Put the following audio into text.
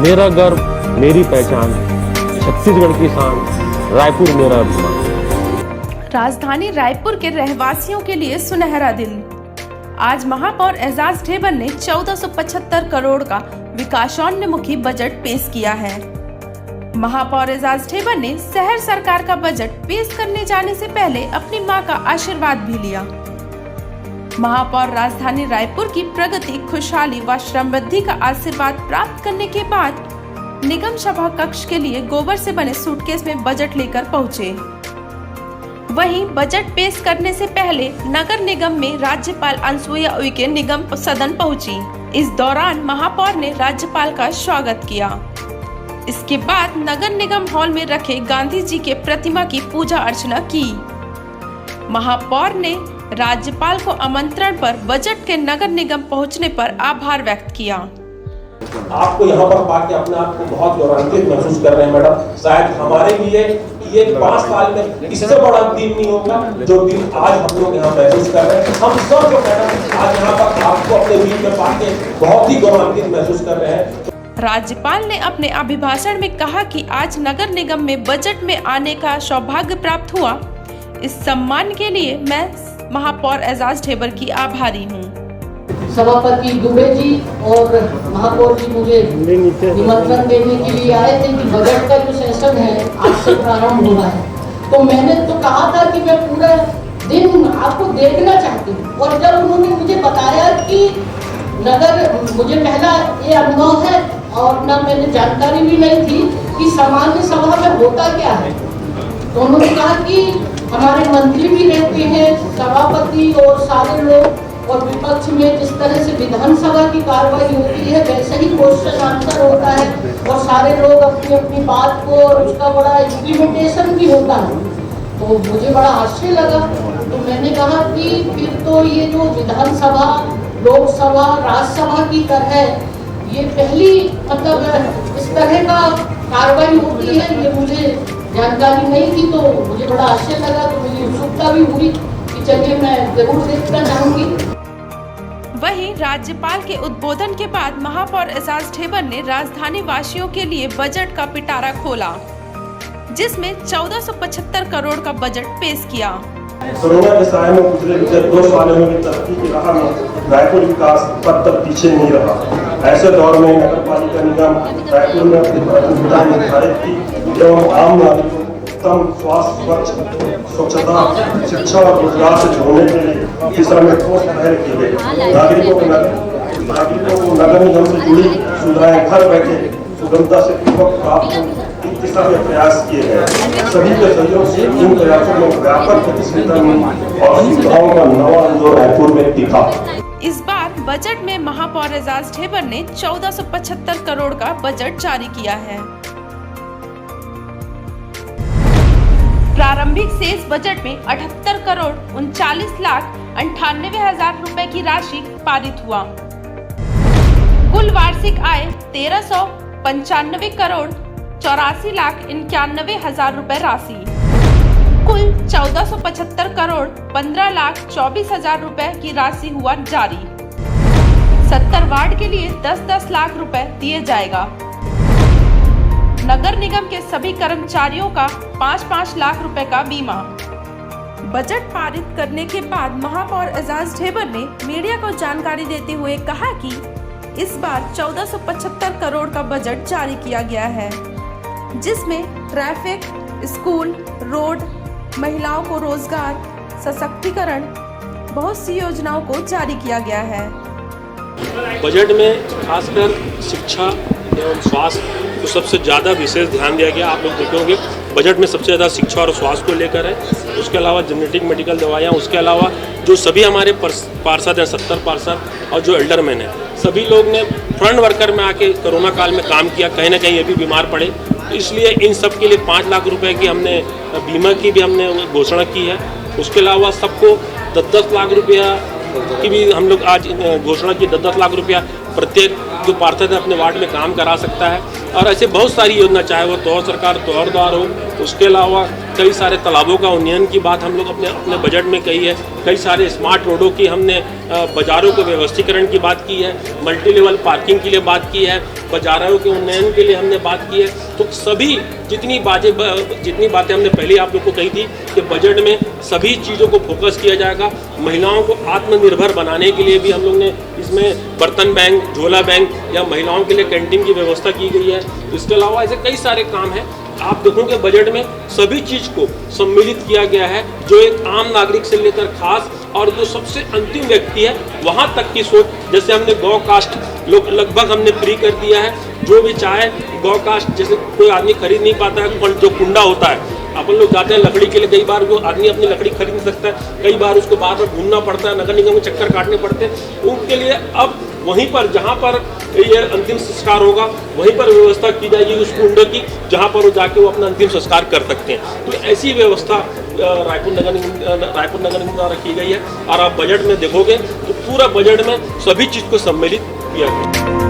मेरा गर्व, मेरी पहचान, छत्तीसगढ़ की शान, रायपुर मेरा अभिमान। राजधानी रायपुर के रहवासियों के लिए सुनहरा दिन। आज महापौर एजाज ढेबर ने 1475 करोड़ का विकासोन्मुखी बजट पेश किया है। महापौर एजाज ढेबर ने शहर सरकार का बजट पेश करने जाने से पहले अपनी मां का आशीर्वाद भी लिया। महापौर राजधानी रायपुर की प्रगति, खुशहाली व समृद्धि का आशीर्वाद प्राप्त करने के बाद निगम सभा कक्ष के लिए गोबर से बने सूटकेस में बजट लेकर पहुंचे। वहीं बजट पेश करने से पहले नगर निगम में राज्यपाल अनुसुईया उइके निगम सदन पहुंची। इस दौरान महापौर ने राज्यपाल का स्वागत किया। इसके बाद नगर निगम हॉल में रखे गांधी जी के प्रतिमा की पूजा अर्चना की। महापौर ने राज्यपाल को आमंत्रण पर बजट के नगर निगम पहुंचने पर आभार व्यक्त किया। आपको यहाँ पर पाके अपने आप को बहुत गौरवान्वित महसूस कर रहे हैं मैडम। शायद हमारे लिए ये 5 साल में इससे बड़ा दिन नहीं होगा जो दिन आज हम लोग यहाँ महसूस कर रहे हैं। हम सब जो मैडम आज यहाँ पर आपको अपने बीच में पाके बहुत ही गौरवान्वित महसूस कर रहे हैं। राज्यपाल ने अपने अभिभाषण में कहा कि आज नगर निगम में बजट में आने का सौभाग्य प्राप्त हुआ। इस सम्मान के लिए मैं महापौर एजाज ढेबर की आभारी हूँ। सभापति दुबे जी और महापौर जी मुझे निमंत्रण देने के लिए आए थे कि बजट का जो सेशन है आज से प्रारंभ हो रहा है, तो मैंने तो कहा था कि मैं पूरा दिन आपको देखना चाहती हूँ। और जब उन्होंने मुझे बताया कि नगर, मुझे पहला ये अनुभव है और ना मैंने जानकारी भी नहीं थी कि सामान्य सभा में होता क्या है। तो उन्होंने कहा कि हमारे मंत्री भी रहते हैं, सभापति और सारे लोग, और विपक्ष में जिस तरह से विधानसभा की कार्रवाई होती है वैसे ही क्वेश्चन आंसर होता है और सारे लोग अपनी अपनी बात को, और उसका बड़ा इम्प्लीमेंटेशन भी होता है। तो मुझे बड़ा आश्चर्य लगा। तो मैंने कहा कि फिर तो ये जो विधानसभा, लोकसभा, राज्यसभा की तरह ये पहली मतलब इस तरह का कार्रवाई होती है, ये मुझे जानकारी नहीं थी। तो मुझे बड़ा आश्चर्य लगा। तो मुझे उत्सुकता भी हुई कि चलिए मैं जरूर देखना चाहूंगी। वहीं राज्यपाल के उद्बोधन के बाद महापौर एजाज ढेबर ने राजधानी वासियों के लिए बजट का पिटारा खोला, जिसमें 1475 करोड़ का बजट पेश किया। कोरोना के साय में पिछले 2 सालों में तरक्की की राह में रायपुर विकास पथ पर पीछे नहीं रहा। ऐसे दौर में नगर पालिका निगम रायपुर में अपनी प्राथमिकता निर्धारित की एवं आम नागरिकों उत्तम स्वास्थ्य, स्वच्छता, शिक्षा और रोजगार से जोड़ने के लिए दिशा में ठोस पहल की गई। नागरिकों को नगर निगम से जुड़ी सुविधाएं घर बैठे सुगमता से पूर्वक प्राप्त हो, इस दिशा में प्रयास किए गए। सभी के सहयोग से इन प्रयासों में व्यापक प्रतिस्पर्धा और सुविधाओं का नवा अंदर रायपुर में दिखा। इस बार बजट में महापौर एजाज ढेबर ने 1475 करोड़ का बजट जारी किया है। प्रारंभिक शेष बजट में 78 करोड़ 39 लाख 98 हजार रुपए की राशि पारित हुआ। कुल वार्षिक आय 1395 करोड़ 84 लाख 91 हजार रुपए राशि। कुल 1475 करोड़ 15 लाख 24 हजार रुपए की राशि हुआ जारी। 70 वार्ड के लिए 10-10 लाख रुपए दिए जाएगा। नगर निगम के सभी कर्मचारियों का 5-5 लाख रुपए का बीमा। बजट पारित करने के बाद महापौर एजाज ढेबर ने मीडिया को जानकारी देते हुए कहा कि इस बार 1475 करोड़ का बजट जारी किया गया है, जिसमें ट्रैफिक, स्कूल, रोड, महिलाओं को रोजगार, सशक्तिकरण, बहुत सी योजनाओं को जारी किया गया है। बजट में खासकर शिक्षा एवं स्वास्थ्य को सबसे ज़्यादा विशेष ध्यान दिया गया। आप लोग देखोगे बजट में सबसे ज़्यादा शिक्षा और स्वास्थ्य को लेकर है। उसके अलावा जेनेटिक मेडिकल दवाइयाँ, उसके अलावा जो सभी हमारे पार्षद हैं, 70 पार्षद और जो एल्डरमैन हैं, सभी लोग ने फ्रंट वर्कर में आके कोरोना काल में काम किया। कहीं ना कहीं ये भी बीमार पड़े, तो इसलिए इन सब के लिए 5 लाख रुपए की हमने बीमा की भी हमने घोषणा की है। उसके अलावा सबको 10-10 लाख रुपया की भी हम लोग आज घोषणा की। 10-10 लाख रुपया प्रत्येक जो पार्षद है अपने वार्ड में काम करा सकता है। और ऐसे बहुत सारी योजना, चाहे वो तौर सरकार तौर द्वार हो, उसके अलावा कई सारे तालाबों का उन्नयन की बात हम लोग अपने बजट में कही है, कई सारे स्मार्ट रोडों की हमने बाज़ारों के व्यवस्थीकरण की बात की है, मल्टी लेवल पार्किंग के लिए बात की है, बाज़ारों के उन्नयन के लिए हमने बात की है। तो सभी जितनी बातें हमने पहले आप लोग को कही थी कि बजट में सभी चीज़ों को फोकस किया जाएगा। महिलाओं को आत्मनिर्भर बनाने के लिए भी हम लोग ने इसमें बर्तन बैंक, झोला बैंक या महिलाओं के लिए कैंटीन की व्यवस्था की गई है। इसके अलावा ऐसे कई सारे काम हैं। आप देखोगे बजट में सभी चीज़ को सम्मिलित किया गया है, जो एक आम नागरिक से लेकर खास और जो सबसे अंतिम व्यक्ति है वहाँ तक की सोच। जैसे हमने गौ कास्ट लगभग हमने फ्री कर दिया है। जो भी चाहे गौ कास्ट, जैसे कोई आदमी खरीद नहीं पाता है, जो कुंडा होता है, अपन लोग जाते हैं लकड़ी के लिए, कई बार वो आदमी अपनी लकड़ी खरीद नहीं सकता है, कई बार उसको बार बार घूमना पड़ता है, नगर निगम में चक्कर काटने पड़ते हैं। उनके लिए अब वहीं पर जहाँ पर ये अंतिम संस्कार होगा वहीं पर व्यवस्था की जाएगी उस कुंड की, जहाँ पर वो जाके वो अपना अंतिम संस्कार कर सकते हैं। तो ऐसी व्यवस्था रायपुर नगर निगम द्वारा की गई है। और आप बजट में देखोगे तो पूरा बजट में सभी चीज़ को सम्मिलित किया गया है।